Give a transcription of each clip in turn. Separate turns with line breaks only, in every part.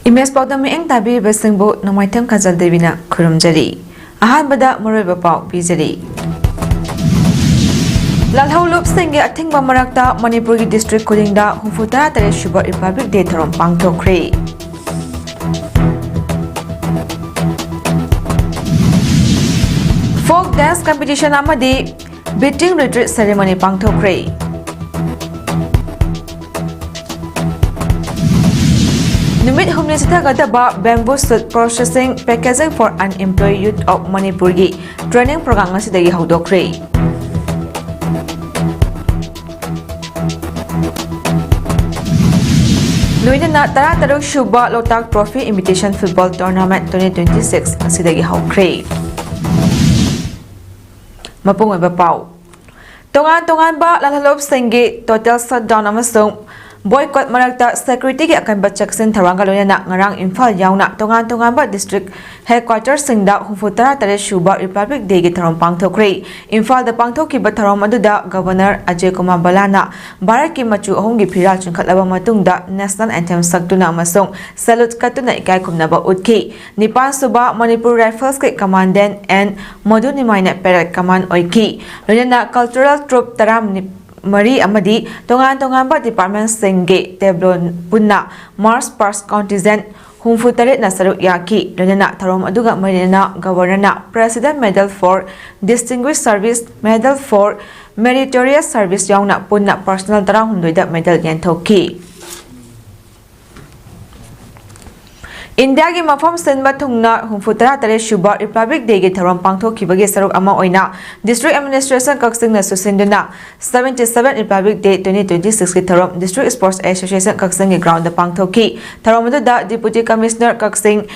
Image PAODAM eng tabi besingbu nomaitem kajal devina khurumjari. Ahanbada Moroiba Pau Pijari. Lalhau Lup Singh Athingba Marakta Manipur District Kudingda Humfuta Tare Shuba Republic Day Tharom Pangthokre. Folk dance competition amadi beating retreat ceremony Pangthokre. Numit humni sithagadaba bamboo suit processing packaging for unemployed youth of Manipur gi training program ngasidagi haudokre. Loinana Tarataruk Shuba Lotak Trophy Invitation Football Tournament 2026 ngasidagi haukre. Mapung Pau. Tongan ba lalhalop singgi total shutdown amasung boycott marakta security ki akan bachaksin tharanga loina ngarang Imphal yauna tongan ba district headquarters singda humfutara tare shuba Republic Day gi tharom pangthokre. Imphal da pangthoki ba tharom aduda Governor Ajay Kumar Balana Bharat ki machu ahum gi phiral chungkhatlaba matungda national anthem saktuna amasung salute katuna ikai khumnaba utki. Nipan suba Manipur Rifles ki commandant and modunimaina parade command oiki loina cultural troop taram Mari Amadi, Tongan ba Department Singge, Teblon Punna, Mars Pars Contingent, Humfutaret Nasaru Yaki, Lena Tarom Aduga Marina, Governor, President Medal for Distinguished Service, Medal for Meritorious Service Yauna Punna, Personal Tarahunduida Medal Yantoki. India gi mafam senba thungna humfutara tare shuba Republic Day gi tharom pangthokibagi saruk ama oina District Administration Kaksingna susinduna 77 Republic Day 2026 gi tharom District Sports Association Kaksing gi ground da pangthoki tharom da Deputy Commissioner Kaksing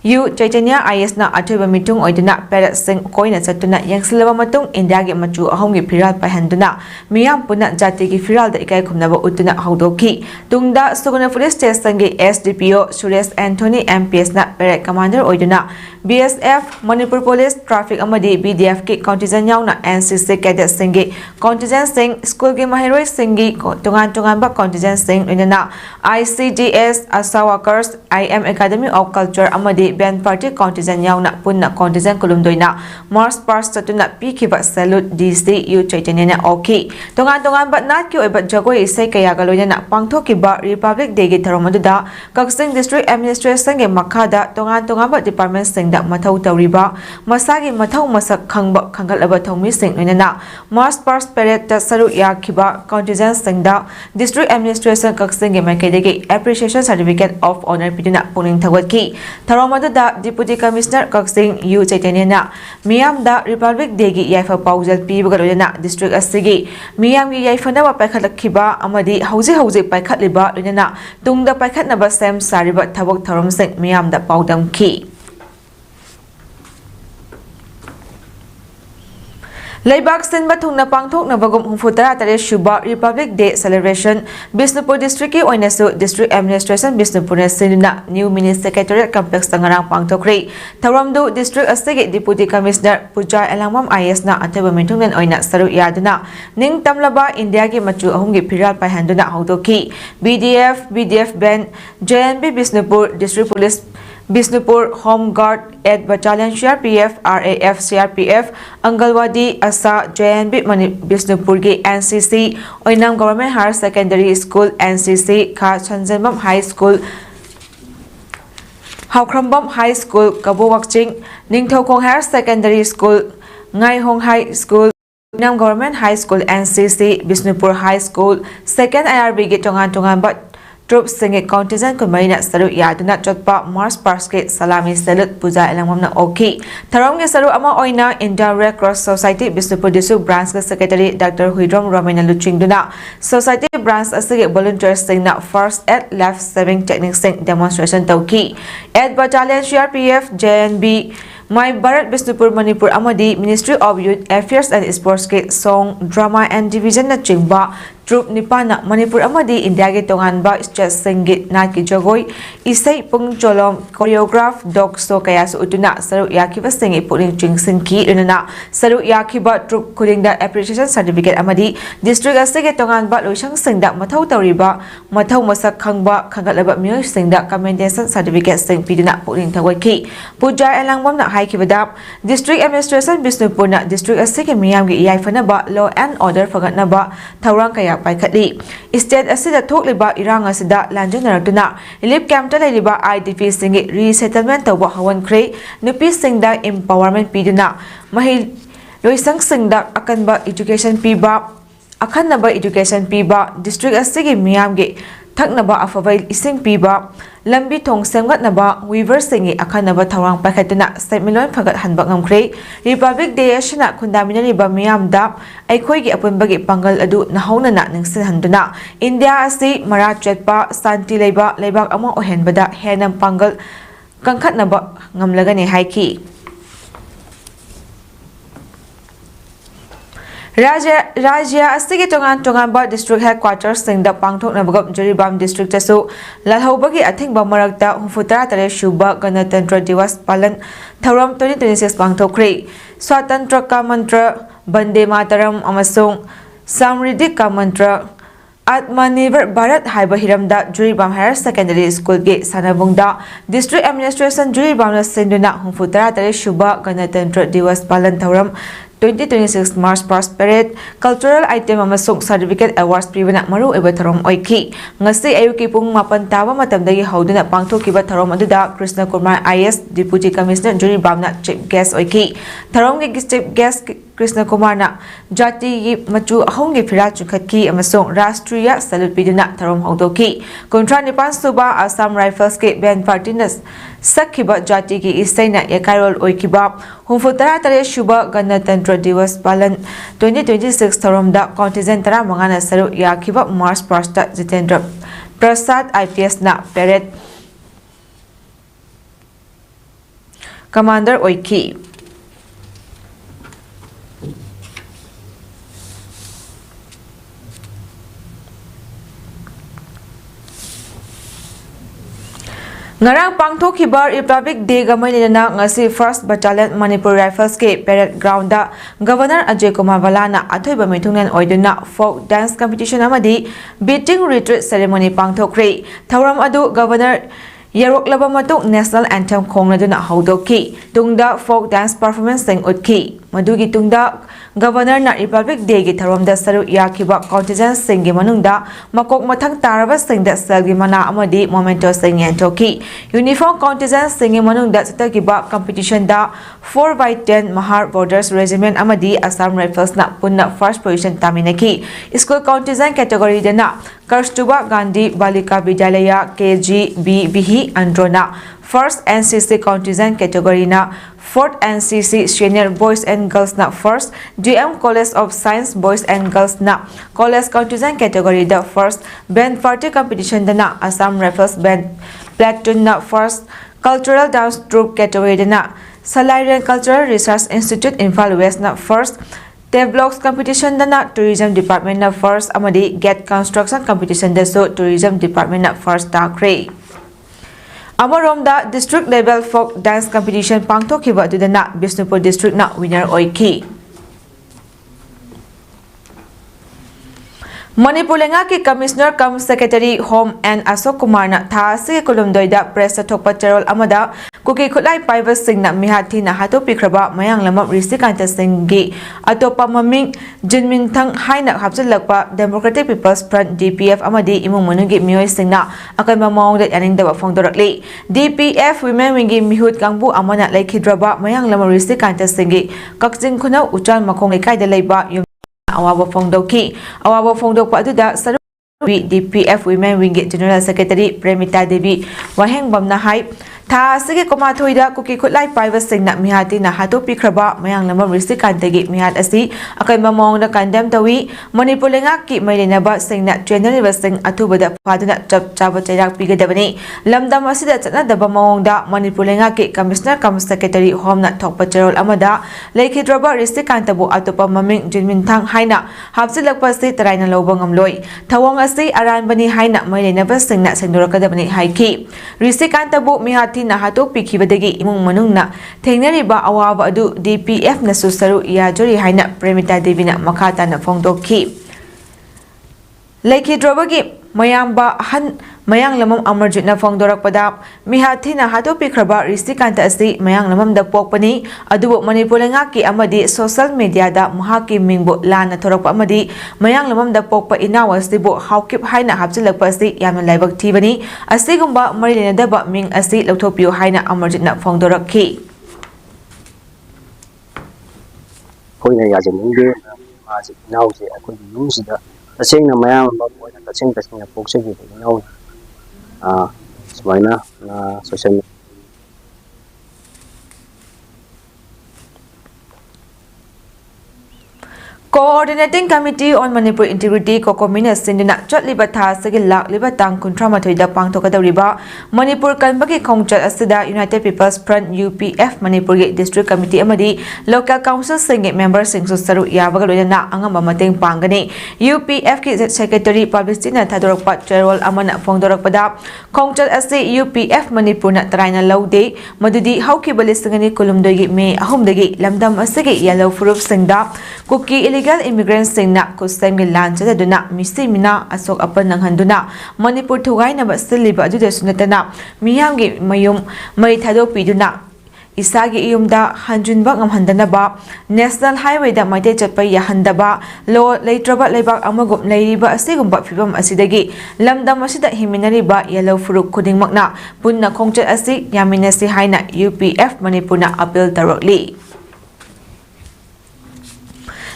Yu Chaitanya IS na athiba mitung oiduna Parrot Singh koina chatuna yangsilaba matung India gi machu ahom gi phiral pahanduna miyam puna jati gi phiral da ikai khumnaba utuna haudoki tungda Suguna Police Station gi SDPO Suresh Anthony MPS na Parrot Commander oiduna BSF Manipur Police Traffic amadi BDF ki contingent yauna NCC cadet singi contingent sing school gi mahiroi singi tongan ba contingent sing inana ICDS Asa Workers IM Academy of Culture amadi band party contingent yauna punna contingent kulumdoina Mars Pars tatuna pikiba salute DC Yu Chaitanya na oki tongan ba nat ki oiba jagoi isai kaya galoina na pangthokiba Republic Day gi tharomaduda Kaksing District Administration gi makhada tongan ba Department sing da mathau tawriba masagi mathau masak khangba khangalaba thongmi sing oinana Mars Pars parade ta saru yakhiba contingent sing da District Administration Kaksing gi maikaidegi appreciation certificate of honor piduna puning thawatki tharomada da Deputy Commissioner Kaksing Yu Chaitanya na miyam da Republic Day gi yaifa paujal pibaga loina district asigi miyam gi yaifana wa paikhalakhiba amadi hauji paikhatliba loina tungda paikhatnaba sem sariba thabok tharom sing miyam da paudam ki Laibak Sinba Thungna Pangthok Nabagum Humfutara Tare Shuba Republic Day Celebration Bisnupur District ki oinasu District Administration Bisnupur Sinuna New Mini Secretariat Complex Tangarang Pangthokre Tharamdu District Astage Deputy Commissioner Puja Elangmam IS na ateba mithungnen oina saru yaduna ning tamlaba India ki machu ahum gi phiral paihanduna haudoki BDF band JNB Bisnupur District Police Bisnupur Home Guard Ed Battalion CRPF RAF CRPF Angalwadi Asa JNB Bisnupur gi NCC Oinam Government Higher Secondary School NCC Kha Chanjanbam High School Haukrambam High School Kabowakching Ningthokong Higher Secondary School Ngaihong High School Oinam Government High School NCC Bisnupur High School Second IRB gi tongan ba Troop Singh contingent kumarina saru yaduna chotpa Mars Pars ke salami salute puja elangmam na oki tharom ge saru ama oina Indian Red Cross Society Bisnupur District Branch ke Secretary Dr. Huidrom Ramena Luchingduna Society Branch asige volunteers sing na first aid life saving technique sing demonstration tauki Ed Battalion CRPF JNB My Bharat Bisnupur Manipur amadi Ministry of Youth Affairs and Sports ke song drama and division na chingba Troop Nipana Manipur Amadi India Ge Tonganba Stress Singit Naki Jogoi Isai Pung Cholom Choreograph Dog So Kayas Utuna Saru Yakiba Singi Puling Ching Sinki Unana Saru Yakiba Troop Kulinga Appreciation Certificate Amadi District Asige Tonganba Lushang Singda Matau Tauriba Matau Masak Kangba Kangalaba Muse Singda Commendation Certificate Sing Piduna Puling Tawaki Puja Elangbam Na Haikibadam District Administration Bisnupuna District Asige Miyamgi Yaifanaba Law and Order Fagatnaba Taurang Kaya Paikatli State Asida Tokliba Irang Asida Lanjanaratuna Lip Camta Liba IDP Singi Resettlement of Hawan Kray Nupi Singda Empowerment Piduna Mahil Loisang Singda Akanba Education Piba Akanaba Education Piba District Asigi Miyamgi Taknaba Afavail Ising Piba Lambi Tong Semgatnaba Weaver Singi Akanaba Taurang Paikatuna State Milon Fagat Hanbangam Kray Republic Day Shana Kundamina Liba Miyamda Aikoigi Apunbagi Pangal Adu Nahonana Ningsin Handuna India Asi Mara Chetpa Santi Leba Lebak Among Ohenbada Henam Pangal Kankatnaba Ngamlagani Haiki Rajya Asigi Tonganba District Headquarters Singda Pangtok Nabagam Jiribam District Tasu Lalhobagi Ating Bamarakta Humfutara Tare Shuba Ganatantra Diwas Palan Tharam 2026 Pangtok Kray Swatantra Ka Mantra Bande Mataram Amasung Samriddhi Ka Mantra Atmanirbhar Bharat Haiba Hiramda Jiribam Higher Secondary School Ge Sanabungda District Administration Jiribam Sinduna Humfutara Tare Shuba Ganatantra Diwas Palan Tharam 2026 Mars Past Parade Cultural Item Amasung Certificate Awards Privana Maru Eba Tharom Oiki Ngasi Ayuki Pung Mapan Taba Matamdagi Hauduna Pangthokiba Tharom Aduda Krishna Kumar IS Deputy Commissioner Jury Bamna Chief Guest Oiki Tharom Ge Chief Guest Krishna Kumar na Jati Machu Ahongi Phira Chukhatki Amasung Rastriya Salute Piduna Tharom Haudoki Kontra Nipan Suba Assam Rifles Ke Band Partinas Sakhiba Jati Ki Isaina Yakarol Oikiba Humfutara Tare Shuba Ganatantra Diwas Palan 2026 Tharomda Contingent Tara Mangana Saru Yakiba Mars Prasta Jitendra Prasad IPS na Parade Commander Oiki Ngarang Pangthokiba Republic Day Gamailina Ngasi 1st Battalion Manipur Rifles Ke Parade Ground da Governor Ajay Kumar Balana Athoiba Mithungnan Oiduna Folk Dance Competition Amadi Beating Retreat Ceremony Pangthokre Thauram Adu Governor Yaroklaba Matuk National Anthem Khongladuna Haudoki Tungda Folk Dance Performance Sing Utki Madugi Tungda Governor na Republic Day Gi Tharomda Saru Yakiba Contingent Sing Gi Manungda Makok Mathang Taraba Sing da Selgi Mana Amadi Momento Sing Toki Uniform Contingent Sing Gi Manungda Satagiba Competition da 4x10 Mahar Borders Regiment Amadi Assam Rifles na Punna First Position Taminaki School Contingent Category dana Karstuba Gandhi Balika Vidyalaya KG Bihi Androna First NCC Contingent Category na 4th NCC Senior Boys and Girls na First GM College of Science Boys and Girls na College Contingent Category the First Band Party Competition na Assam Rifles Band Platoon na First Cultural Dance Troupe Category na Salarian Cultural Research Institute Infal West na First Devlogs Competition na Tourism Department na First Amadi Get Construction Competition da so Tourism Department na First Takre Amaromda District Level Folk Dance Competition Pangthokiba Dudana Bisnupur District na winner Oiki Manipur Lenga ki Commissioner cum Secretary Home and Asok Kumar na tha se Kolomdoida Press Thokpa Cherol Amada Kuki Khulai Paiba Sing na Mihathi na Hatu Pikraba Mayang Lamap Risikanta Singgi Atopa Maming Jinmin Thang Haina Hapjalakpa Democratic People's Front DPF Amadi Imung Manugi Mioy Sing na akan mamawang dat aning daba Fongdorakli DPF Women Wingi Mihut Kangbu Amana Laikhidraba Mayang Lamap Risikanta Singgi Kakjing Kuna Uchan Makong Likai da Leiba Awaba Fongdoki Awaba Fongdok Paduda Saru DPF Women Wing General Secretary Premita Devi Waheng Bamna Hai Tha asigi komathoida kuki khutlai paiba singna mihati na hatopi khraba mayang lamam risikantagi mihat asi akai mamong na condemn tawi Manipur lenga ki mailenaba singna general sing athubada phaduna chap chaba chairak pigadabani lamdam asida chatnadaba mawongda Manipur lenga ki commissioner kam secretary homna thokpa cherol amada leikhidraba risikantabu atopa maming jinminthang haina hapsilakpa si taraina loba ngamloi thawong asi aranbani haina mailenaba singna sendorakadabani haiki risikantabu mihat na hatok pikibadagi imong manungna thengnariba awaba adu DPF na susaru iyajori haina Premita Devi na makata na phongdokhi leikhidrabagi mayamba han mayang lamam amarjit na phongdorakpada mihathi na hatok pikraba risikanta asi mayang lamam da pokpani adubu Manipur lenga ki amadi social media da mahaki mingbo lana thorakpa amadi mayang lamam da pokpa inawas dibo haukip haina hapchilakpa asi yamna laibak thibani asigumba marilena daba ming asi lauthopio haina amarjit na phongdorakhi
koina yajeninge aji nauji akoi yusida tasengna mayam boina tasengna poksegi nau sumaina na social
Coordinating Committee on Manipur Integrity Kokomina Sindina Chatliba Tha Sagi Lak Liba Tang Kuntramatoi da Pangthokadariba Manipur Kanbagi Khongchat Asida United People's Front UPF Manipur District Committee amadi Local Council Singi Member Singsu Saru Yabaga Loyana Angamba Mateng Pangani UPF ki Secretary Publicity na Thadorakpa Cherol Amana Phongdorakpada Khongchat Asi UPF Manipur na Taraina Laude Madudi Hauki Balisingani Kulumdogi Me Ahumdagi Lamdam Asigi Yellow Furup Singda Kuki illegal immigrants singna kusengil lan chaduna misi mina asok apan nanghanduna Manipur thugai na basiliba aduda sunatana miyamgi mayum mai thado piduna isagi iyumda hanjunba ngamhandanaba national highway da maite chatpa yahandaba lo leitraba leibak amagum leiriba asigumba fibam asidagi lamdam asida himinariba yellow furuk khudingmakna punna khongchat asi yaminasi haina UPF Manipurna appeal tarokli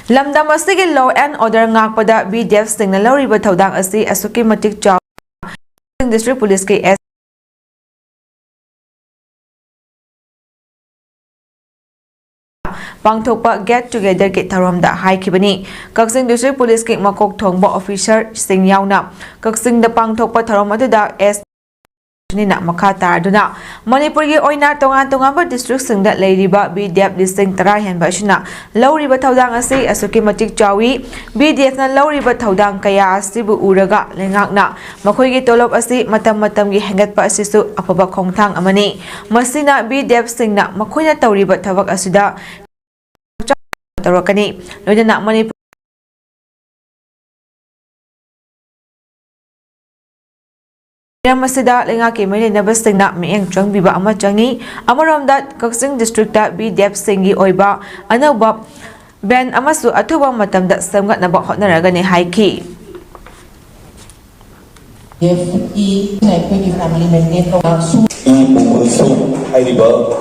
Lamdam asigi law and order ngakpada BDF singna lawriba thodang asi asuki matik chaw district police ke S pangthokpa get together ke tharamda haikibani Kaksing district police ke makok thongba officer sing yauna Kaksing da pangthokpa tharam aduda S Nina Makata Duna Manipur gi oina tongan ba district singda leiriba BDF listing tara henba shina lawriba thodang asi asuki matik chawi BDF na lawriba thodang kaya asibu uraga lengakna makhoi gi tolop asi matam gi hengatpa asisu afaba khongthang amani masina BDF singna makhoina tawriba thabak asida tarakani loina Manipur Masida lenga ke mai na basingna mieng changbiba ama changi amaramda Kaksing district ta BDF singi oiba anaba ben amasu athuba matamda samgatnaba hotnaragani haiki
FE naikoi family maintain to su
haiba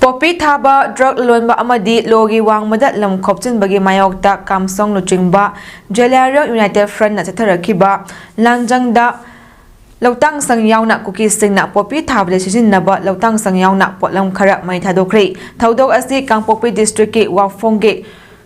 Popi thaba drug lonba amadi logi wangmada lam khopchinbagi mayokta kamsong luchingba Jalario United Front na chatharakiba langjangda Lautang sang yauna kuki singna popi thabde sijinnaba lautang sang yauna potlam khara mai thadokri thaudok asi Kangpokpi district ki Wafongge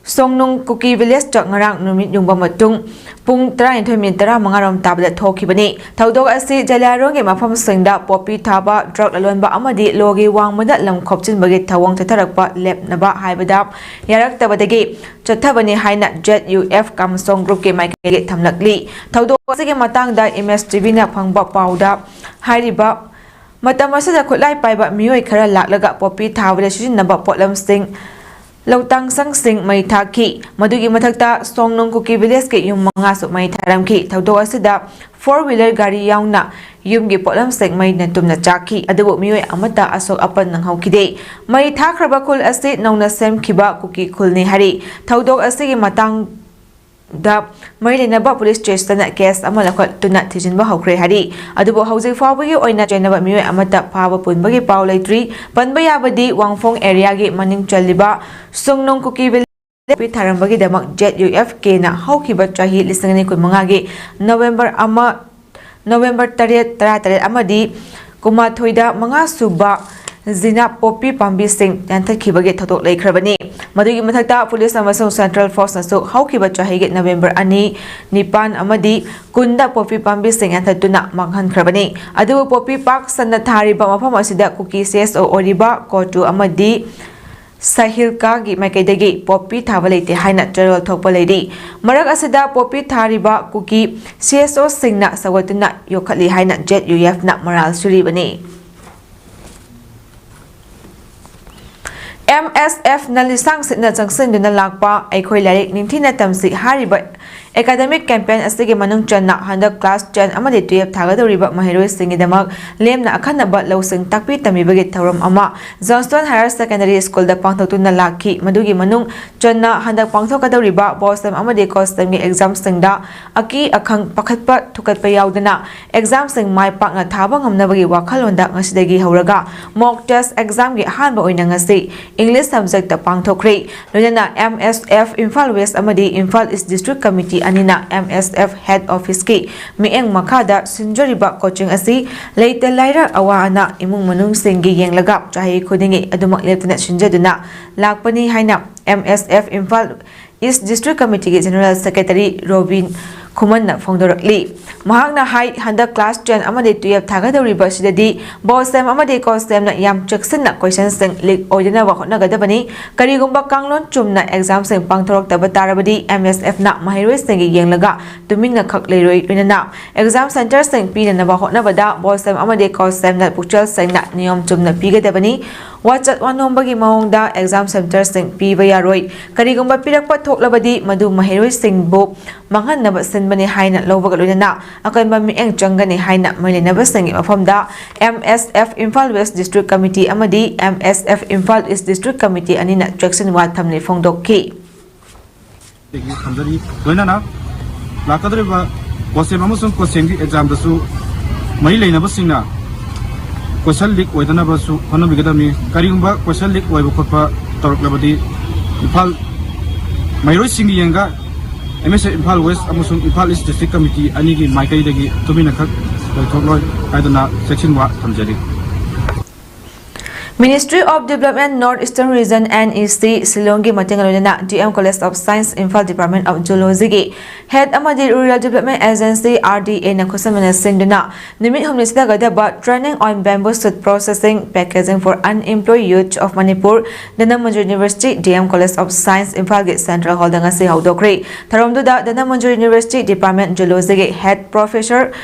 Songnung Kuki Village chak ngarang numit yungba matung pung 12:30 rom tabla thokibani thaudok asi Jalarong ge mafam singda popi thaba drug alonba amadi logi wangmada lam khopchin bagi thawang thatharakpa lepnaba haibada yarak tabadagi chathabani haina ZUF Kamsong group ke maike thamlakli thaudok asi ge matangda MSTV na phangba pauda hairiba matam asada khutlai paiba mioi khara laklaga popi thabde sijinaba potlam sing Lautang sang sing mai thaki madugi mathakta Songnong Kuki Village ke yum manga su mai tharamki thaudok asida 4-wheeler gari yauna yumgi potlam sing mai natumna chaki adubu mioi amata asok apan nang haukide mai thakraba khul ase nongna sem khiba kuki khulni hari thaudok asigi matang da Marilena police station case amala khot tuna thijinba hokre hari adubo hauji fawbagi oina jainaba mioi amata phaba punbagi paw leitri panba yabadi Wangfong area gi maning chaliba Songnong Kuki P ꯊꯥꯔꯝꯕꯒꯤꯗꯃꯛ ZUFK ꯅ ꯍꯧꯈꯤꯕ ꯆꯍꯤ 2015ꯒꯤ ꯅꯣꯚꯦꯝꯕꯔ 8 ꯑꯃꯗꯤ 13ꯗ 5ꯁꯨꯕ ꯖꯤꯅꯥ poppy ꯄꯥꯝꯕꯤꯁꯤꯡ ꯌꯥꯟꯊꯠꯈꯤꯕꯒꯤ ꯊꯧꯗꯣꯛ ꯂꯩꯈ꯭ꯔꯕꯅꯤ꯫ ꯃꯗꯨꯒꯤ ꯃꯊꯛꯇ police ꯑꯃꯁꯨꯡ central ꯐꯣꯔꯁꯅꯁꯨ ꯍꯧꯈꯤꯕ ꯆꯍꯤꯒꯤ ꯅꯣꯚꯦꯝꯕꯔ 2, 9 ꯑꯃꯗꯤ 10ꯗ ꯄꯣꯄꯤ ꯄꯥꯝꯕꯤꯁꯤꯡ ꯌꯥꯟꯊꯠꯇꯨꯅ ꯃꯥꯡꯍꯟꯈ꯭ꯔꯕꯅꯤ꯫ ꯑꯗꯨꯕꯨ ꯄꯣꯄꯤ ꯄꯥꯛ ꯁꯟꯅ ꯊꯥꯔꯤꯕ ꯃꯐꯝ ꯑꯁꯤꯗ ꯀꯨꯀꯤ CSO ꯑꯣꯏꯔꯤꯕ ꯀꯣꯇꯨ ꯑꯃꯗꯤ ꯁꯥꯍꯤꯜꯀꯥꯒꯤ ꯃꯥꯏꯀꯩꯗꯒꯤ ꯄꯣꯄꯤ ꯊꯥꯕ ꯂꯩꯇꯦ ꯍꯥꯏꯅ ꯆꯔꯣꯜ ꯊꯣꯛꯄ ꯂꯩꯔꯤ꯫ ꯃꯔꯛ ꯑꯁꯤꯗ ꯄꯣꯄꯤ ꯊꯥꯔꯤꯕ ꯀꯨꯀꯤ CSOꯁꯤꯡꯅ ꯁꯧꯒꯠꯇꯨꯅ ꯌꯣꯛꯈꯠꯂꯤ ꯍꯥꯏꯅ ZUFꯅ ꯃꯔꯥꯜ ꯁꯤꯔꯤꯕꯅꯤ꯫ MSFꯅ ꯂꯤꯁꯥꯡ ꯁꯤꯠꯅ ꯆꯪꯁꯤꯟꯗꯨꯅ ꯂꯥꯛꯄ ꯑꯩꯈꯣꯏ ꯂꯥꯏꯔꯤꯛ ꯅꯤꯡꯊꯤꯅ ꯇꯝꯁꯤ ꯍꯥꯏꯔꯤꯕ ꯑꯦꯀꯥꯗꯦꯃꯤꯛ ꯀꯦꯝꯄꯦꯟ ꯑꯁꯤꯒꯤ ꯃꯅꯨꯡ ꯆꯟꯅ ꯍꯟꯗꯛ ꯀ꯭ꯂꯥꯁ 10 ꯑꯃꯗꯤ 12 ꯊꯥꯒꯗꯧꯔꯤꯕ ꯃꯍꯩꯔꯣꯏꯁꯤꯡꯒꯤꯗꯃꯛ ꯂꯦꯝꯅ ꯑꯈꯟꯅꯕ ꯂꯧꯁꯤꯡ ꯇꯥꯛꯄꯤ ꯇꯝꯕꯤꯕꯒꯤ ꯊꯧꯔꯝ ꯑꯃ ꯖꯣꯟꯁꯇꯣꯟ ꯍꯥꯌꯔ ꯁꯦꯀꯦꯟꯗꯔꯤ ꯁ꯭ꯀꯨꯜꯗ ꯄꯥꯡꯊꯣꯛꯇꯨꯅ ꯂꯥꯛꯈꯤ꯫ ꯃꯗꯨꯒꯤ ꯃꯅꯨꯡ ꯆꯟꯅ ꯍꯟꯗꯛ ꯄꯥꯡꯊꯣꯛꯀꯗꯧꯔꯤꯕ ꯕꯣꯁꯇꯦꯝ ꯑꯃꯗꯤ ꯀꯣꯁꯇꯦꯝꯒꯤ ꯑꯦꯛꯖꯥꯝꯁꯤꯡꯗ ꯑꯀꯤ ꯑꯈꯪ ꯄꯥꯈꯠꯄ ꯊꯨꯀꯠꯄ ꯌꯥꯎꯗꯅ ꯑꯦꯛꯖꯥꯝꯁꯤꯡ ꯃꯥꯏ ꯄꯥꯛꯅ ꯊꯥꯕ ꯉꯝꯅꯕꯒꯤ ꯋꯥꯈꯜꯂꯣꯟꯗ ꯉꯁꯤꯗꯒꯤ ꯍꯧꯔꯒ ꯃꯣꯛ ꯇꯦꯁ ꯑꯦꯛꯖꯥꯝꯒꯤ ꯑꯍꯥꯟꯕ ꯑꯣꯏꯅ ꯉꯁꯤ ꯏꯪꯂꯤꯁ ꯁꯕꯖꯦꯛꯇ ꯄꯥꯡꯊꯣꯛꯈ꯭ꯔꯦ꯫ ꯂꯣꯏꯅꯅ MSF ꯏꯝꯐꯥꯜ ꯋꯦꯁ ꯑꯃꯗꯤ ꯏꯝꯐꯥꯜ ꯏꯁ ꯗꯤꯁꯇ꯭ꯔꯤꯛ ꯀꯃꯤꯇꯤ ꯑꯅꯤꯅ MSF ꯍꯦꯗ ꯑꯣꯐꯤꯁꯀꯤ ꯃꯤꯠꯌꯦꯡ ꯃꯈꯥꯗ ꯁꯤꯟꯖꯔꯤꯕ ꯀꯣꯆꯤꯡ ꯑꯁꯤ ꯂꯩꯇ ꯂꯥꯏꯔ ꯑꯋꯥ ꯑꯅꯥ ꯏꯃꯨꯡ ꯃꯅꯨꯡꯁꯤꯡꯒꯤ ꯌꯦꯡꯂꯒ ꯆꯍꯤ ꯈꯨꯗꯤꯡꯒꯤ ꯑꯗꯨꯃꯛ ꯂꯦꯞꯇꯅ ꯁꯤꯟꯖꯗꯨꯅ ꯂꯥꯛꯄꯅꯤ ꯍꯥꯏꯅ MSF Imphal east district ꯀꯃꯤꯇꯤꯒꯤ general secretary robin ꯈꯨꯃꯟꯅ ꯐꯣꯡꯗꯣꯔꯛꯂꯤ꯫ ꯃꯍꯥꯛꯅ ꯍꯥꯏ ꯍꯟꯗꯛ ꯀ꯭ꯂꯥꯁ 10 ꯑꯃꯗꯤ 12 ꯊꯥꯒꯗꯧꯔꯤꯕ ꯑꯁꯤꯗꯗꯤ ꯕꯣꯁꯇꯦꯝ ꯑꯃꯗꯤ ꯀꯣꯁꯇꯦꯝꯅ ꯌꯥꯝ ꯆꯦꯛꯁꯤꯟꯅ ꯀꯣꯏꯁꯟꯁꯤꯡ ꯂꯤꯛ ꯑꯣꯏꯗꯅꯕ ꯍꯣꯠꯅꯒꯗꯕꯅꯤ꯫ ꯀꯔꯤꯒꯨꯝꯕ ꯀꯥꯡꯂꯣꯟ ꯆꯨꯝꯅ ꯑꯦꯛꯖꯥꯝꯁꯤꯡ ꯄꯥꯡꯊꯣꯔꯛꯇꯕ ꯇꯥꯔꯕꯗꯤ MSFꯅ ꯃꯍꯩꯔꯣꯏꯁꯤꯡꯒꯤ ꯌꯦꯡꯂꯒ ꯇꯨꯃꯤꯟꯅ ꯈꯛ ꯂꯩꯔꯣꯏ꯫ ꯂꯣꯏꯅꯅ ꯑꯦꯛꯖꯥꯝ ꯁꯦꯟꯇꯔꯁꯤꯡ ꯄꯤꯅꯅꯕ ꯍꯣꯠꯅꯕꯗ ꯕꯣꯁꯇꯦꯝ ꯑꯃꯗꯤ ꯀꯣꯁꯇꯦꯝꯅ ꯄꯨꯛꯆꯦꯜ ꯁꯦꯡꯅ ꯅꯤꯌꯣꯝ ꯆꯨꯝꯅ ꯄꯤꯒꯗꯕꯅꯤ꯫ ꯋꯥꯆꯠ ꯋꯥꯅꯣꯝꯕꯒꯤ ꯃꯑꯣꯡꯗ ꯑꯦꯛꯖꯥꯝ ꯁꯦꯟꯇꯔꯁꯤꯡ ꯄꯤꯕ ꯌꯥꯔꯣꯏ꯫ ꯀꯔꯤꯒꯨꯝꯕ ꯄꯤꯔꯛꯄ ꯊꯣꯛꯂꯕꯗꯤ ꯃꯗꯨ ꯃꯍꯩꯔꯣꯏꯁꯤꯡꯕꯨ ꯃꯥꯡꯍꯟꯅꯕ ꯁꯤꯟꯕꯅꯤ ꯍꯥꯏꯅ ꯂꯧꯕꯒ ꯂꯣꯏꯅꯅ ꯑꯀꯟꯕ ꯃꯤꯠꯌꯦꯡ ꯆꯪꯒꯅꯤ ꯍꯥꯏꯅ ꯃꯔꯤ ꯂꯩꯅꯕꯁꯤꯡꯒꯤ ꯃꯐꯝꯗ MSF Imphal west district committee ꯑꯃꯗꯤ MSF Imphal east district committee ꯑꯅꯤꯅ ꯆꯦꯛꯁꯤꯟ ꯋꯥꯊꯝꯂꯤ ꯐꯣꯡꯗꯣꯛꯈꯤ꯫
ꯂꯣꯏꯅꯅ ꯂꯥꯛꯀꯗꯧꯔꯤꯕ ꯀꯣꯁꯇꯦꯝ ꯑꯃꯁꯨꯡ ꯀꯣꯁꯇꯦꯝꯒꯤ ꯑꯦꯛꯖꯥꯝꯗꯁꯨ ꯃꯔꯤ ꯂꯩꯅꯕꯁꯤꯡꯅ ꯀꯣꯏꯁꯟ ꯂꯤꯛ ꯑꯣꯏꯗꯅꯕꯁꯨ ꯍꯣꯠꯅꯕꯤꯒꯗꯕꯅꯤ꯫ ꯀꯔꯤꯒꯨꯝꯕ ꯀꯣꯏꯁꯟ ꯂꯤꯛ ꯑꯣꯏꯕ ꯈꯣꯠꯄ ꯇꯧꯔꯛꯂꯕꯗꯤ ꯏꯝꯐꯥꯜ ꯃꯍꯩꯔꯣꯏꯁꯤꯡꯒꯤ ꯌꯦꯡꯒ MSF ꯏꯝꯐꯥꯜ ꯋꯦꯁ ꯑꯃꯁꯨꯡ ꯏꯝꯐꯥꯜ ꯏꯁ ꯗꯤꯁꯇ꯭ꯔꯤꯛ ꯀꯃꯤꯇꯤ ꯑꯅꯤꯒꯤ ꯃꯥꯏꯀꯩꯗꯒꯤ ꯇꯨꯃꯤꯟꯅ ꯈꯛ ꯂꯩꯊꯣꯛꯂꯣꯏ ꯍꯥꯏꯗꯨꯅ ꯆꯦꯛꯁꯤꯟꯋꯥ ꯊꯝꯖꯔꯤ꯫
Ministry of Development North Eastern Region NEC Shillonggi matenga loinana DM College of Science Imphal Department of Zoology gi Head amadi Rural Development Agency RDA na khusamana sinduna nimit humni sida gadaba training on bamboo shoot processing packaging for unemployed youth of Manipur Danamanjur University DM College of Science Imphal gi Central Hall da ngasi haudokri tharomduda Danamanjur University Department Zoology gi Head Professor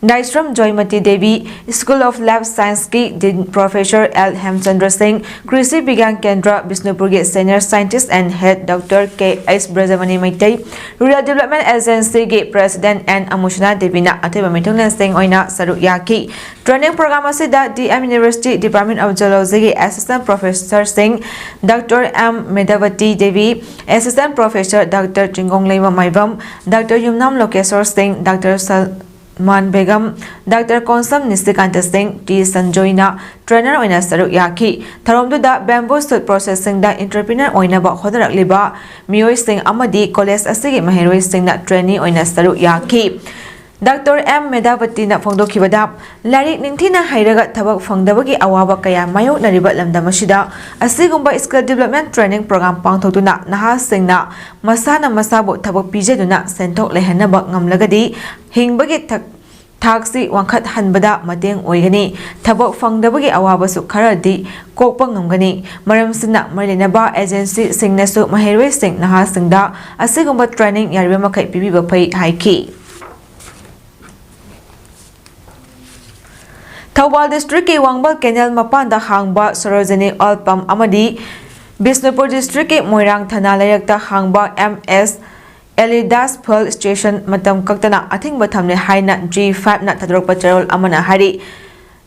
Daisram Joymati Devi, School of Lab Science ki Dean Professor L. Hemchandra Singh, Krishi Vigyan Kendra, Bisnupur ki Senior Scientist and Head Dr. K. S. Brajamani Maitai, Rural Development Agency ki President N. Amushna Devi na Athiba Mithunglan Singh oina saruk yaki. Training program asida DM University Department of Zoology ki Assistant Professor Singh, Dr. M. Medavati Devi, Assistant Professor Dr. Chingong Leima Maivam, Dr. Yumnam Lokeswar Singh, Dr. Man Begum, Dr. Konsam Nistikanta Singh, T. Sanjoyna, Trainer oina saruk yaki. Tharomduda bamboo shoot processing da entrepreneur oina ba hodarak liba miyoi sing amadi college asigi mahiroi sing na trainee oina saruk yaki. Dr. M. Medavati na phongdokhibada larik ningthina hairaga thabak phangdabagi awaba kaya mayoknariba lamdamasida asigumba skill development training program pangthokduna naha singna masana masabu thabak pijaduna senthok lehanaba ngamlagadi hingbagi thaksi wangkhat hanbada mateng oigani thabak phangdabagi awabasu kharadi kokpa ngamgani maramsina marinaba agency singnasu mahiroi sing naha singda asigumba training yariba makai pibiba phai haiki. Thawal District ki Wangbal Canal mapanda hangba Sarojini Oil Pump amadi Bisnupur District ki Moirang Thana Layakta hangba MS Elidas Pearl Station matam kaktana athingba thamne haina G5 na thadorokpa charol amana hari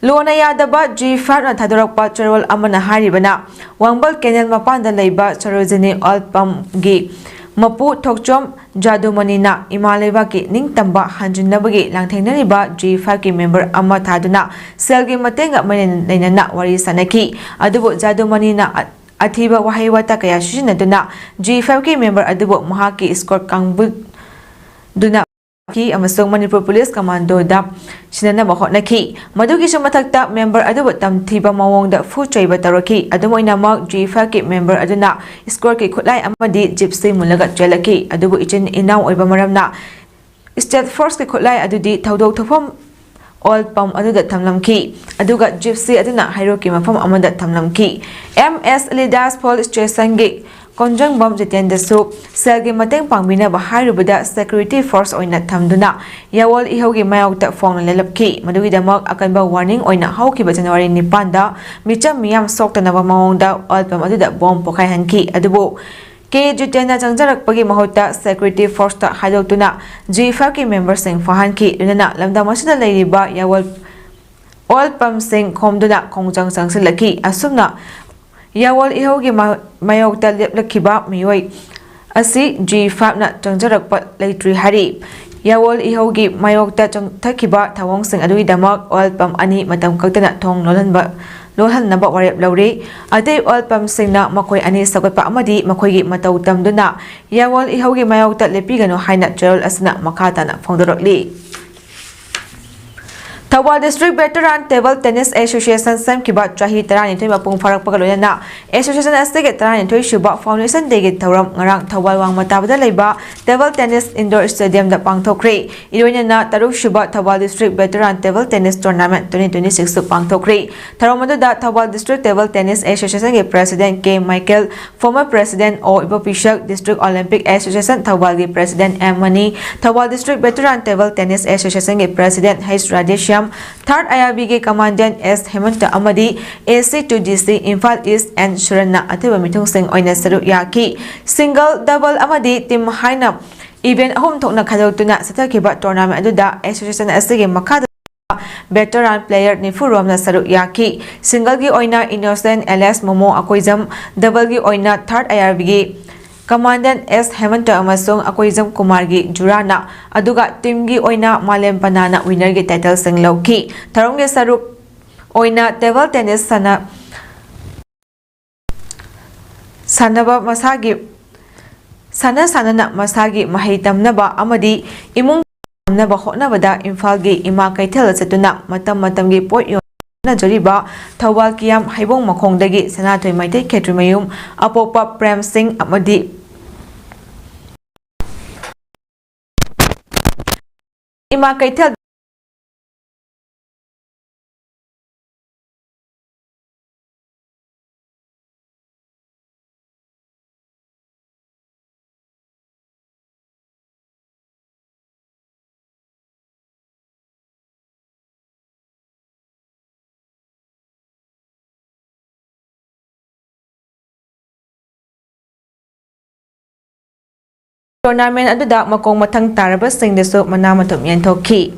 Lona yadaba G5 na thadorokpa charol amana hari bana Wangbal Canal mapanda leiba Sarojini Oil Pump gi Mapu Thokchom Jadumani na Imaleva ki ningtamba hanjinabagi langthengnariba G5 ki member ama thaduna selgi matenga manen leina wari sanaki adubu Jadumani na ꯑꯊꯤꯕ ꯋꯥꯍꯩ ꯋꯥꯇꯥ ꯀꯌꯥ ꯁꯤꯖꯤꯟꯅꯗꯨꯅ G5ꯒꯤ member ꯑꯗꯨꯕꯨ ꯃꯍꯥꯛꯀꯤ escort ꯀꯥꯡꯕꯨꯗꯨꯅ ꯑꯃꯁꯨꯡ Manipur police ꯀꯃꯥꯟꯗꯣꯗ ꯁꯤꯟꯅꯅꯕ ꯍꯣꯠꯅꯈꯤ ꯃꯗꯨꯒꯤꯁꯨ ꯃꯊꯛꯇ member ꯑꯗꯨꯕꯨ ꯇꯝꯊꯤꯕ ꯃꯑꯣꯡꯗ ꯐꯨ ꯆꯩꯕ ꯇꯧꯔꯛꯈꯤ ꯑꯗꯨꯝ ꯑꯣꯏꯅꯃꯛ G5ꯒꯤ ꯃꯦꯝꯕꯔ ꯑꯗꯨꯅ ꯏꯁꯀꯣꯔꯠꯀꯤ ꯈꯨꯠꯂꯥꯏ ꯑꯃꯗꯤ ꯖꯤꯞꯁꯤ ꯃꯨꯜꯂꯒ ꯆꯦꯜꯂꯛꯈꯤ ꯑꯗꯨꯕꯨ ꯏꯆꯤꯟ ꯏꯅꯥꯎ ꯑꯣꯏꯕ ꯃꯔꯝꯅ ꯁ꯭ꯇꯦꯠ ꯐꯣꯔꯁꯀꯤ ꯈꯨꯠꯂꯥꯏ ꯑꯗꯨꯗꯤ ꯊꯧꯗꯣꯛ ꯊꯣꯛꯐꯝ ꯑꯣꯏꯜ ꯄꯝ ꯑꯗꯨꯗ ꯊꯝꯂꯝꯈꯤ ꯑꯗꯨꯒ ꯖꯤꯞꯁꯤ ꯑꯗꯨꯅ ꯍꯩꯔꯣꯛꯀꯤ ꯃꯐꯝ ꯑꯃꯗ ꯊꯝꯂꯝꯈꯤ MS ꯂꯤꯗꯥꯁ ꯄꯣꯂꯤꯁ ꯁ꯭ꯇꯦꯁꯟꯒꯤ ꯀꯣꯟꯖꯪꯕꯝ ꯖꯤꯇꯦꯟꯗꯁꯨ ꯁꯦꯜꯒꯤ ꯃꯇꯦꯡ ꯄꯥꯡꯕꯤꯅꯕ ꯍꯥꯏꯔꯨꯕꯗ ꯁꯦꯀ꯭ꯌꯨꯔꯤꯇꯤ ꯐꯣꯔꯁ ꯑꯣꯏꯅ ꯊꯝꯗꯨꯅ ꯌꯥꯋꯣꯜ ꯏꯍꯧꯒꯤ ꯃꯥꯌꯣꯛꯇ ꯐꯣꯡꯅ ꯂꯦꯞꯂꯛꯈꯤ ꯃꯗꯨꯒꯤꯗꯃꯛ ꯑꯀꯟꯕ ꯋꯥꯔꯅꯤꯡ ꯑꯣꯏꯅ ꯍꯧꯈꯤꯕ ꯖꯅꯋꯥꯔꯤ 9ꯗ ꯃꯤꯆꯝ ꯃꯤꯌꯥꯝ ꯁꯣꯛꯇꯅꯕ ꯃꯑꯣꯡꯗ ꯑꯣꯏꯜ ꯄꯝ ꯑꯗꯨꯗ ꯕꯣꯝ ꯄꯣꯈꯥꯏꯍꯟꯈꯤ ꯑꯗꯨꯕꯨ Jitena ꯆꯪꯖꯔꯛꯄꯒꯤ ꯃꯍꯨꯠꯇ ꯁꯦꯀ꯭ꯌꯨꯔꯤꯇꯤ ꯐꯣꯔꯁꯇ ꯍꯥꯏꯗꯣꯛꯇꯨꯅ G5ꯒꯤ ꯃꯦꯝꯕꯔꯁꯤꯡ ꯐꯥꯍꯟꯈꯤ ꯑꯗꯨꯅ ꯂꯝꯗꯝ ꯑꯁꯤꯗ ꯂꯩꯔꯤꯕ ꯌꯥꯋꯣꯜ ꯑꯣꯏꯜ ꯄꯝꯁꯤꯡ ꯈꯣꯝꯗꯨꯅ ꯈꯣꯡꯖꯪ ꯆꯪꯁꯤꯜꯂꯛꯈꯤ ꯑꯁꯨꯝꯅ ꯌꯥꯋꯣꯜ ꯏꯍꯧꯒꯤ ꯃꯥꯌꯣꯛꯇ ꯂꯦꯞꯂꯛꯈꯤꯕ ꯃꯤꯑꯣꯏ ꯑꯁꯤ G5ꯅ ꯆꯪꯖꯔꯛꯄ ꯂꯩꯇ꯭ꯔꯤ ꯍꯥꯏꯔꯤ ꯌꯥꯋꯣꯜ ꯏꯍꯧꯒꯤ ꯃꯥꯌꯣꯛꯇ ꯆꯪꯊꯈꯤꯕ ꯊꯧꯑꯣꯡꯁꯤꯡ ꯑꯗꯨꯒꯤꯗꯃꯛ ꯑꯣꯏꯜ ꯄꯝ ꯑꯅꯤ ꯃꯇꯝ ꯈꯛꯇꯅ ꯊꯣꯡ ꯂꯣꯜꯍꯟꯅꯕ ꯋꯥꯔꯦꯞ ꯂꯧꯔꯤ ꯑꯇꯩ ꯑꯣꯏꯜ ꯄꯝꯁꯤꯡꯅ ꯃꯈꯣꯏ ꯑꯅꯤ ꯁꯧꯒꯠꯄ ꯑꯃꯗꯤ ꯃꯈꯣꯏꯒꯤ ꯃꯇꯧ ꯇꯝꯗꯨꯅ ꯌꯥꯋꯣꯜ ꯏꯍꯧꯒꯤ ꯃꯥꯌꯣꯛꯇ ꯂꯦꯞꯄꯤꯒꯅꯨ ꯍꯥꯏꯅ ꯆꯦꯔꯣꯜ ꯑꯁꯤꯅ ꯃꯈꯥ ꯇꯥꯅ ꯐꯣꯡꯗꯣꯔꯛꯂꯤ Thawal District Veteran Table Tennis Association semkiba chahi 12 mapung farakpaga loina association astige 12 shuba foundation day gi thoram ngarang Thawal wang matabada leiba table tennis indoor stadium da pangthokre iroina na taruk shuba Thawal District Veteran Table Tennis Tournament 2026 su pangthokre tharamadu da Thawal District Table Tennis Association gi President K Michael former President O Ibopishak District Olympic Association Thawal gi President M Mani Thawal District Veteran Table Tennis Association gi President H Radesham Third IRB Commandant S Hemanta Amadi AC2DC Imphal East and Surana Atiba Mitung Singh Oina Saru Yaki Single Double Amadi Team Hainap Event Home Tokna Kadotuna Satakiba Tournament Aduda Association Asigi Makada Veteran player Nifurom na Saru Yaki Single Gi Oina Innocent LS Momo Akoizam Double Gi Oina Third IRB Commandant S Hemanta amasung Akoizam Kumargi Jurana aduga team gi oina Malem Panana winner gi title sing lawki tharong gi saruk oina table tennis sanaba sanana masagi mahai tamnaba amadi imung tamnaba hotnabada Imphal gi ima kaithel chatuna matam gi pot Jariba Thawal Kiam Haibong Makongdagi Sanathoi Maitei Khetrimayum Apopa Prem Singh Amadi Ima Kaithel Tournament aduda makong mathang taraba singdesu mana matum yenthokhi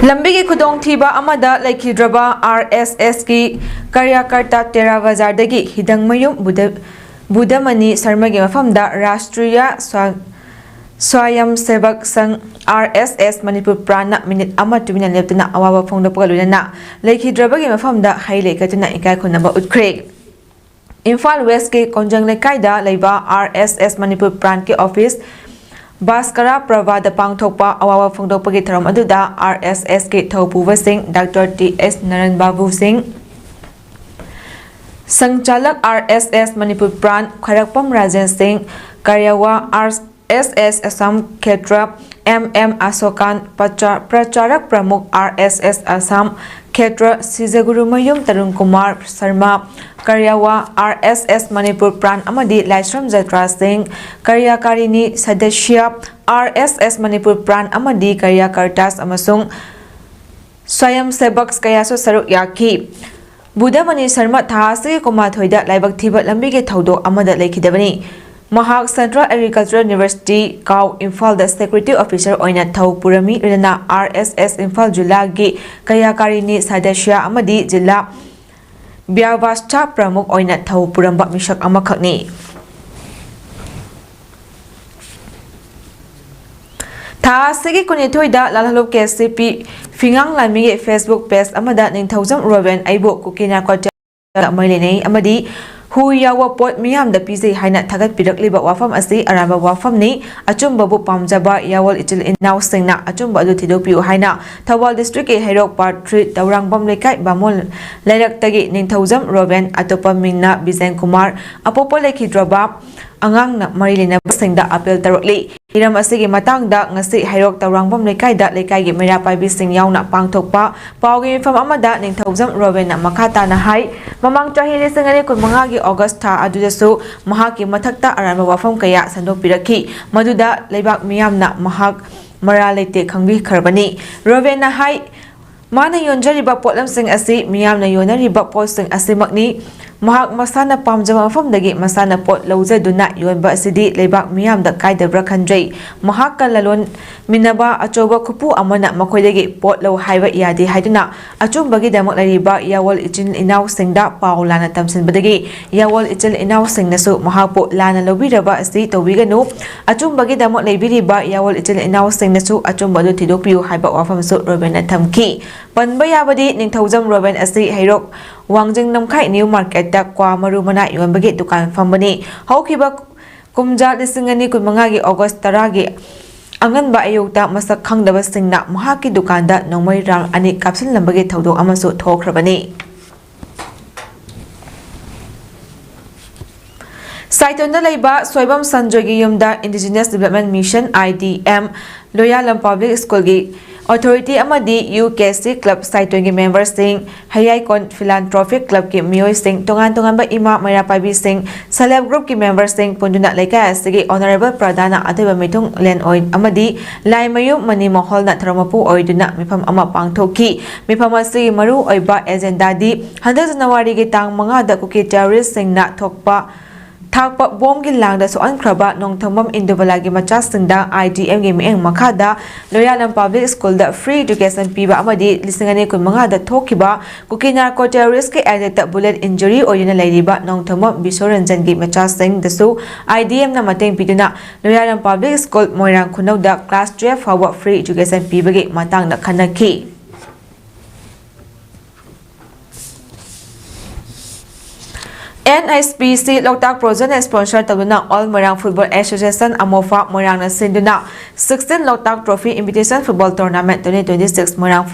Lambigi khudong thiba amada laikhidraba RSS ki Karyakarta Tera Bazar dagi hidang mayum Budamani Sarmagi mafamda Rashtriya Swayam Sevak Sang RSS Manipur Prana minute ama tumina leptuna awaba phongda pagaluna laikhidrabagi mafamda haile katuna ikai khunaba utkre Imphal West ke Konjang Lekaida leiba RSS Manipur Pran ke office Baskara Pravada Pangthokpa awaba phongdokpagi tharam aduda RSS ke Thaupuwa Singh Dr. T.S. Naran Babu Singh Sangchalak RSS Manipur Pran Kharakpam Rajan Singh Karyawa RSS Assam Khetra MM Asokan Pracharak Pramukh RSS Assam Khetra Sizaguru Mayum Tarun Kumar Sarma Karyawa RSS Manipur Pran Amadi Laisram Jatra Singh Karyakarini Sadashya RSS Manipur Pran Amadi Karyakartas Amasung Swayam Sevaks Kayaso Saruk Yaki Budamani Sarma Thasi Kumathoida Laibak Thibat Lambigi Thaudo Amada Laikidabani Mahak Central Agricultural University Kau Imphal the Security Officer Oina Thau Purami Rana RSS Imphal Julagi Kayakarini Sadashya Amadi Jilla Byavasta Pramukh Oina Thau Puramba Mishak Amakhakni Tha segi kunithoida lalhalop KCP fingang lami Facebook page amada ningthaujam Roben aibo kukina ko mailene amadi hu yawa pot miyam da pizai haina thagat pirakliba wafam asi aramba wafam ni achumba bu pamjaba yawal itil inaw singna achumba adu thidopiu haina Thawal district e Hairok part 3 Tawrangbam lekai bamol lairak tagi ningthaujam Roben atopa mingna Bizen Kumar apopo lekhidroba angang na marilina singda apel tarokli iram asigi matangda ngasi Hairok Tawrangbam lekai gi mera paibi sing yauna pangthokpa pawgi fam amada ningthaujam Roben na makata na hai mamang chahi lesangani kunmanga gi August tha adudasu mahaki mathakta arama wafam kaya sandopiraki maduda leibak miyamna mahak mara leite khangbi kharbani Roben na hai mana yonjariba potlam sing asi miyamna yonariba pot sing asimakni mahak masana pamjama mafamdagi masana pot laujaduna yonba asidi leibak miyamda kaidabra khanjai mahak kalalon minaba achoba khupu amana makoidagi pot law haiba yadi haiduna achumbagi damak lariba yawal ichin inaw singda paulana tamsinbadagi yawal ichil inaw singnasu mahapo lana lobiraba asi tobiganu achumbagi damak laibiriba yawal ichil inaw singnasu achumbadu thidopiu haiba wafamsu Roben thamki panba yabadi ningthaujam Roben asi Hairok Wangjing namkhai new market da kwa marumana yonbagi dukan fambani haukiba kumja lisingani kunmanga gi August 10 gi angan ba ayukta masak khangdaba singna mahaki dukanda nongmai rang ani kapsul lambagi thodok amasu thokrabani Saitonda leiba Soibam Sanjogi yumda Indigenous Development Mission IDM Loyalam Public School gi Authority amadi UKC Club Saiton gi members sing Hayai Kon Philanthropic Club ki miyoi sing tongan ba ima mera pabi sing Celeb Group ki members sing punduna leika asigi Honorable Pradana Athiba Mitung Len Oin amadi Laimayu Mani Mohol na Tharamapu oiduna mifam ama pangthoki mifam asigi maru oiba agenda di 100 January gi tang 5 da kuki terrorist sing na thokpa Thakpa bom gi langda so ankraba nongthambam Indobalagi macha singda IDM gi mieng makhada Loyalam Public School da free education piba amadi lisingani kunmanga da thokiba kuki narco terrorist ki added bullet injury oyina leiriba nongthambam Bisoranjan gi macha sing dasu IDM na mateng piduna Loyalam Public School Moirang Khunau da class 12 hawa free education piba gi matang na khanaki NSPC Loktak Project sponsor tabuna All Moirang Football Association Amofa Moirang na sinduna 16 Loktak Trophy Invitation Football Tournament 2026 Moirang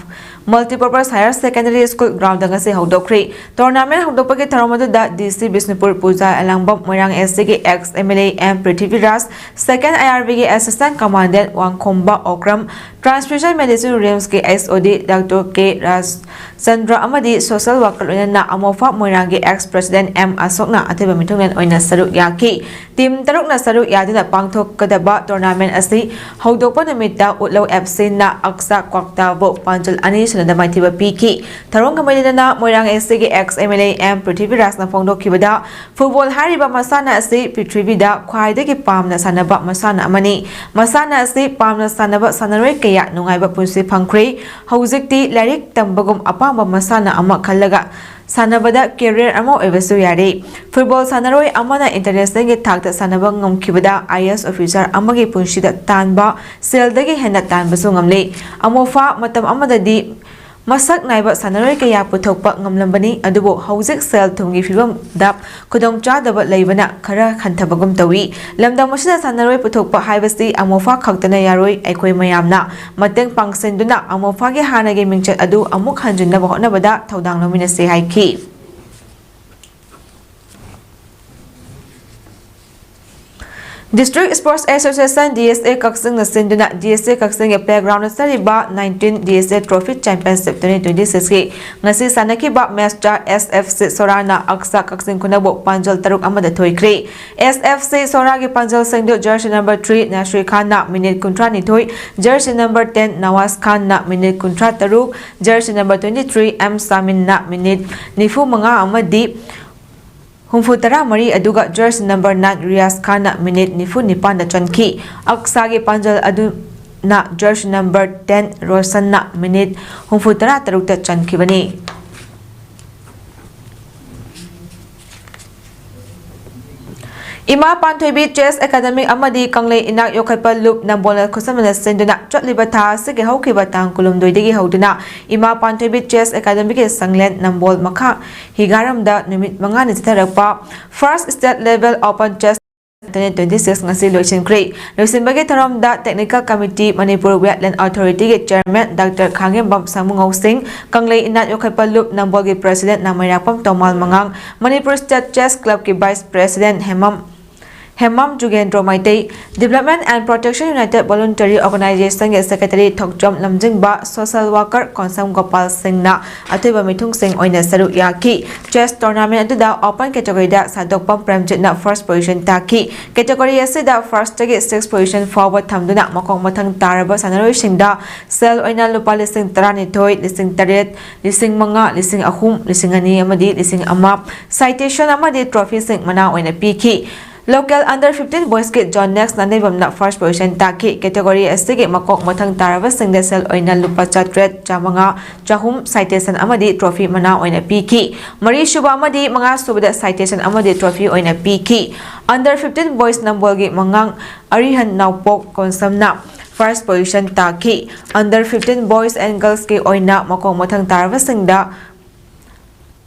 Multipurpose Higher Secondary School Ground ngasi hodokri tournament hodopagi tharamadu da DC Bisnupur Puja Alangbam Moirang SC ex MLA M Prithviraj second IRB Assistant Commandant Wangkhomba Okram Transfusion Medicine Realms ke SOD Dr. K Ras Chandra amadi social worker na Amofa Moirang ex President M Asokna Athiba Mitunglen oina saruk yaki team taruk na saruk yadina pangthok kadaba tournament asi hodokpa namita Utlaw FC na Aksa Kwakta bo Panjal ani da maitiba piki tharong kamalina na Moirang SC ex MLA M Prithviraj na phongdokhibada football hariba masana asi Prithivida khwaidagi pamna sanaba masana amani masana asi pamna sanaba sanaroi kaya nungaiba punsi phangkhri hojikti larik tambagum apamba masana ama khallaga sanabada career ama oibasu yare football sanaroi amana international gi thakta sanaba ngamkhibada IS officer amagi punshida tanba seldagi hena tanbasu ngamle amofa matam amadadi masak naiba sanaroi kaya puthokpa ngamlambani adubo hojik sel thumgi fibam dap khudong chadaba leibana khara khantabagum tawi lamdam masina sanaroi puthokpa haibasi amofa khaktana yaroi aikoi mayamna mateng pangsenduna amofa gi hanagi mingchat adu amuk hanjunna bahonabada thodang lomina se haiki District Sports Association DSA Kaksing na sinduna DSA Kaksing e playground na sariba 19 DSA Trophy Championship 2026 ki ngasi sanaki ba match SFC Sorana Aksa Kaksing kunabo Panjal taruk amada thoikri SFC Soragi Panjal singdo jersey number 3 Nashri Khan na minute kuntra ni thoi jersey number 10 Nawaz Khan na minute kuntra taruk jersey number 23 M Samin na minute nifu manga amadi Humfutara Mari aduga jersey number 9 Riaz Khan na minute nifu nipan na chanki Aksagi Panjal adu na jersey number 10 Rosan na minute humfutara taruk ta chanki bani Ima Panthoibi Chess Academy Amadi Kanglei Inak Yokhaipa Loop Nambola Kusamana Senduna Chotlibata Sigi Hokibatang Kulumdoidigi Hoduna Ima Panthoibi Chess Academy Sanglen Nambol Makha Higaramda Numit Mangani Tarapa First State Level Open Chess 2026 ngasi loisinkrei loisinbagi tharamda Technical Committee Manipur Wetland Authority ge Chairman Dr. Khangembam Samungau Singh Kanglei Inat Yokhaipa Loop Nambol ge President Namayapam Tomal Mangang Manipur State Chess Club ge Vice President Hemam Jugendro Maitei Development and Protection United Voluntary Organization ge Secretary Thokjom Lamjingba Social Worker Konsam Gopal Singh na Atuiba Mithung Singh oina saruk yaki Chess Tournament aduda Open Category da Sadokpam Premjit na First Position taki Category asida First ge 6 Position forward thamduna makong mathang taraba sanaroi singda Sel oina lupa lising 32 lising 8 lising 5 lising 3 lising 2 amadi lising 1 citation amadi trophy sing mana oina piki Local under 15 boys get John next nanebam na first position taki category asige makok mathang taraba singda sel oina lupa chatret chamanga chahum citation amadi trophy mana oina piki mari shuba amadi manga subada citation amadi trophy oina piki under 15 boys nambol gi mangang arihan nawpok konsamna first position taki under 15 boys and girls gi oina makok mathang taraba singda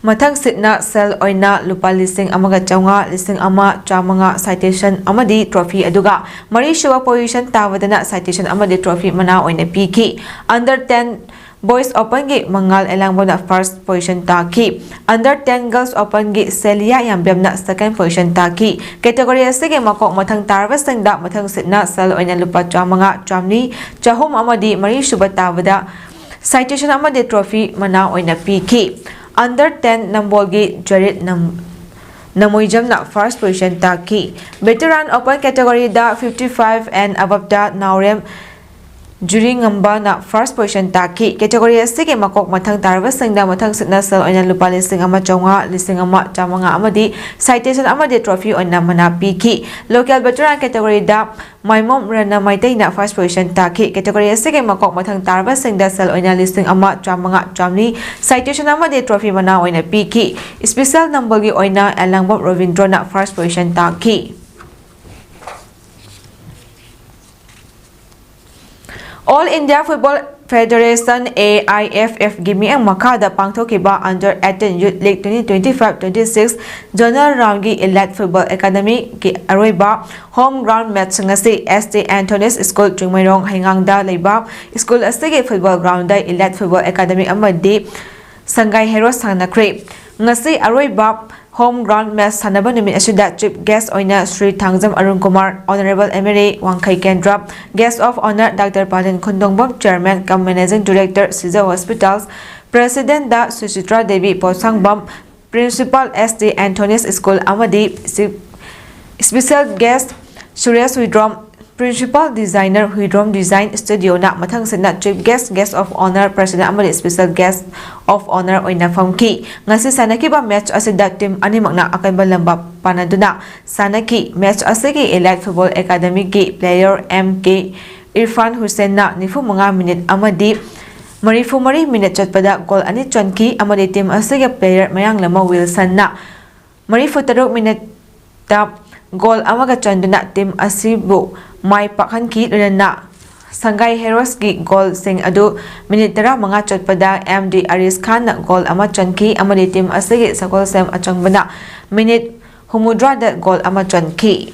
Mathang sitna sel oina lupa lising amaga chaunga lising ama chamanga citation amadi trophy aduga mari shuwa position tawadana citation amadi trophy mana oina piki under 10 boys open gi mangal elangbona first position taki under 10 girls open gi selia yambemna second position taki category asige makok mathang tarwa singda mathang sitna sel oina lupa chamanga chamni chahum amadi mari shuba tawada citation amadi trophy mana oina piki Under 10 Nambolgi Jared Namoijam na first position taki. Veteran open category da 55 and above da Naurem Juring ngamba na first position taki. Category asige makok mathang tarwa singda mathang sitna sel oina lupa lising ama chaunga lising ama chamanga amadi citation amadi trophy oina mana piki. Local veteran category da Maimom Rana Maitai na first position taki. Category asige makok mathang tarwa singda sel oina lising ama chamanga chamni citation amadi trophy mana oina piki. Special number gi oina Elangbom Ravindro na first position taki. All India Football Federation AIFF gimi ang makada pangthokiba under 18 Youth League 2025-26 Zonal Round gi Elite Football Academy gi aroiba home ground match ngasi ST Anthony's School Jingmairong Haingangda leiba school astige football ground da Elite Football Academy amadi Sangai Heroes sanakre ngasi aroiba home ground match sanaba numit asida chief guest oina Sri Thangjam Arun Kumar Honorable MLA Wangkai Kendra guest of honor Dr. Palin Khundongbom Chairman cum Managing Director Siza Hospitals President da Suchitra Devi Posangbam Principal ST Anthony's School amadi special guest Suresh Widrom Principal Designer Widrom Design Studio na mathang sina chief guest of honor President amadi special guest of honor oina famki ngasi sanaki ba match asida team animak na akaiba lamba panaduna sanaki match asigi Elite Football Academy ki player MK Irfan Hussein na nifu mga minute amadi marifu mari minute chatpada goal ani chanki amadi team asigi player mayang lama Wilson na marifu taruk minute tap goal amaga chanduna team asibu Mai Pakhanki na Sangai Heroes gi goal sing adu minute tara mga chatpada MD Aris Khan na goal ama chanki amadi team asigi sa goal sem achangbana minute humudra da goal ama chanki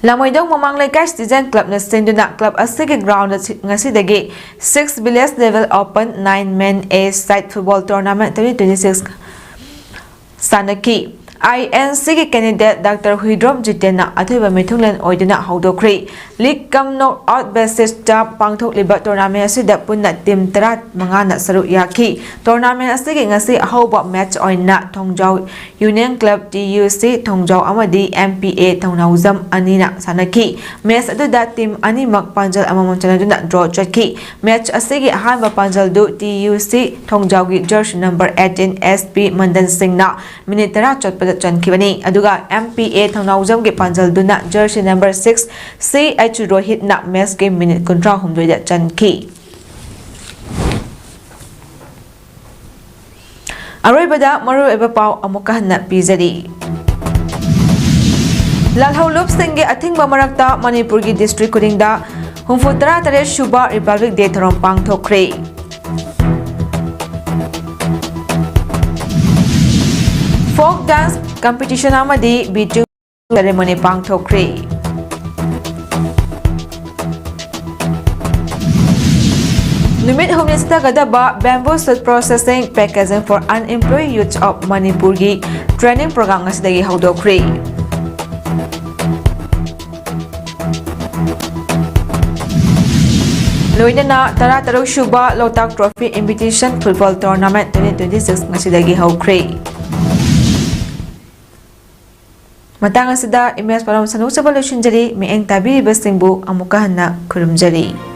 Lamoidong Mamanglay Citizen Club na Sinduna Club asige ground ngasi dagi 6 Village Level Open 9 Men A Side Football Tournament 2026 Sanaki INC candidate Dr. Huidrom Jitena Athiba Mithunglen Oidina Haudokri League Cum Knock Out Basis Job Pangthok Liba Tournament asida punna team tara mangana saruk yaki Tournament asige ngasi ahoba match oina Thongjau Union Club TUC Thongjau amadi MPA Thongnauzam anina sanaki match aduda team animak panjal amamon chanaduna draw chaki match asige ahanba panjal du TUC Thongjau gi jersey number 18 SP Mandan Singh na minute tara chotpada chankibani aduga MPA Thongnauzam gi panjal duna jersey number 6 CH Rohit na match game minute kontra humdoida chanki Aroibada maruoiba pau amuka hanna pizari. Lalhaulup singge athingba marakta Manipurgi district kudingda humfutara tare Shuba Republic Day tharom pangthokre. Folk dance competition amadi bitu ceremony pangthokre. Numit humnista gadaba bamboo suit processing packaging for unemployed youths of Manipurgi training program asidagi haudokre. Loinana Tara Shuba Lotak Trophy Invitation Football Tournament 2026 ngasidagi haukre. Matang asida image param sanu sa balushin jari mieng tabi basingbu amukahan na kurumjari.